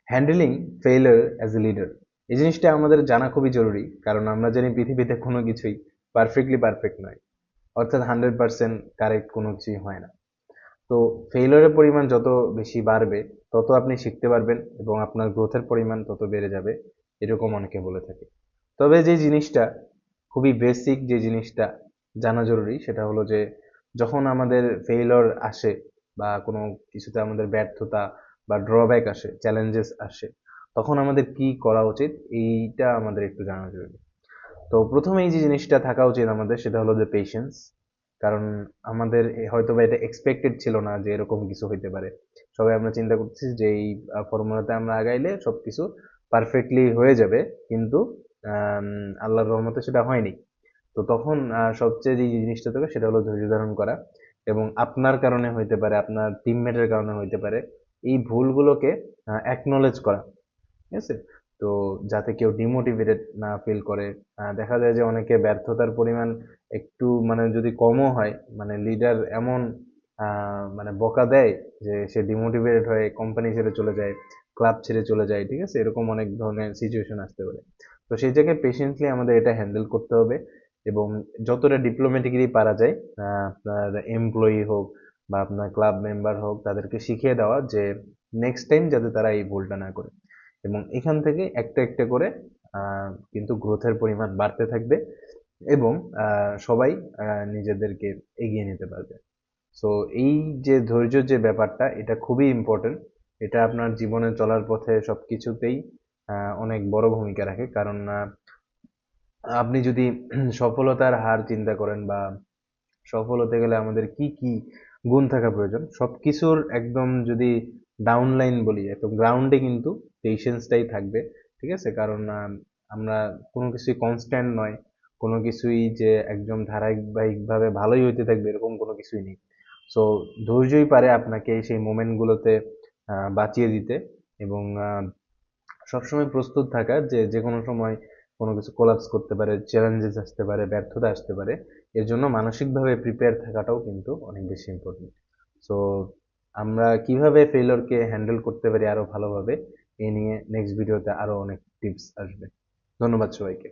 Handling failure as a leader, এই জিনিসটা আমাদের জানা খুবই জরুরি, কারণ আমরা জানি পৃথিবীতে কোনো কিছুই পারফেক্টলি পারফেক্ট নয়, অর্থাৎ 100% কারেক্ট কোনো কিছুই হয় না। তো ফেইলিউরের পরিমাণ যত বেশি বাড়বে তত আপনি শিখতে পারবেন এবং আপনার গ্রোথের পরিমাণ তত বেড়ে যাবে, এরকম অনেকে বলে থাকে। তবে যে জিনিসটা খুবই বেসিক, যে জিনিসটা জানা জরুরি, সেটা হলো যে যখন আমাদের ফেইলিউর আসে বা কোনো কিছুতে আমাদের ব্যর্থতা বা ড্রব্যাক আসে, চ্যালেঞ্জেস আসে, তখন আমাদের কি করা উচিত এইটা আমাদের একটু জানা জরুরি। তো প্রথমেই যে জিনিসটা থাকা উচিত আমাদের সেটা হলো যে পেশেন্স। কারণ আমাদের হয়তো বা এটা এক্সপেক্টেড ছিল না যে এরকম কিছু হইতে পারে। সবাই আমরা চিন্তা করতেছি যে এই ফর্মুলাতে আমরা আগাইলে সবকিছু পারফেক্টলি হয়ে যাবে, কিন্তু আল্লাহর রহমতে সেটা হয়নি। তো তখন সবচেয়ে যে জিনিসটা থাকে সেটা হলো ধৈর্য ধারণ করা, এবং আপনার কারণে হইতে পারে, আপনার টিমমেটের কারণে হইতে পারে, এই ভুলগুলোকে অ্যাকনলেজ করা। ঠিক আছে? তো যাতে কেউ ডিমোটিভেটেড না ফিল করে। দেখা যায় যে অনেকে ব্যর্থতার পরিমাণ একটু মানে যদি কমও হয়, মানে লিডার এমন মানে বকা দেয় যে সে ডিমোটিভেটেড হয়ে কোম্পানি ছেড়ে চলে যায়, ক্লাব ছেড়ে চলে যায়। ঠিক আছে? এরকম অনেক ধরনের সিচুয়েশন আসতে পারে। তো সেই জায়গায় পেশেন্টলি আমাদের এটা হ্যান্ডেল করতে হবে, এবং যতটা ডিপ্লোম্যাটিক্যালি পারা যায় আপনার এমপ্লয়ি হোক বা আপনার ক্লাব মেম্বার হোক, তাদেরকে শিখিয়ে দেওয়া যে নেক্সট টাইম যাতে তারা এই ভুলটা না করে, এবং এখান থেকে একটা একটা করে কিন্তু গ্রোথের পরিমাণ বাড়তে থাকবে, এবং সবাই নিজেদেরকে এগিয়ে নিতে পারবে। সো এই যে ধৈর্যের যে ব্যাপারটা, এটা খুবই ইম্পর্টেন্ট। এটা আপনার জীবনে চলার পথে সবকিছুতেই অনেক বড় ভূমিকা রাখে। কারণ আপনি যদি সফলতার হার চিন্তা করেন বা সফল হতে গেলে আমাদের কি কি গুণ থাকা প্রয়োজন, সবকিছুর একদম যদি ডাউন লাইন বলি, একদম গ্রাউন্ডে কিন্তু পেশেন্সটাই থাকবে। ঠিক আছে? কারণ আমরা কোনো কিছুই কনস্ট্যান্ট নয়, কোনো কিছুই যে একদম ধারাবাহিকভাবে ভালোই হইতে থাকবে এরকম কোনো কিছুই নেই। সো ধৈর্যই পারে আপনাকে সেই মোমেন্টগুলোতে বাঁচিয়ে দিতে, এবং সবসময় প্রস্তুত থাকা যে যে কোনো সময় কোনো কিছু কোলাপস করতে পারে, চ্যালেঞ্জেস আসতে পারে, ব্যর্থতা আসতে পারে। এর জন্য মানসিকভাবে প্রিপেয়ার থাকাটাও কিন্তু অনেক বেশি ইম্পর্টেন্ট। সো আমরা কিভাবে ফেলিওরকে হ্যান্ডেল করতে পারি আরো ভালোভাবে, এ নিয়ে নেক্সট ভিডিওতে আরো অনেক টিপস আসবে। ধন্যবাদ সবাইকে।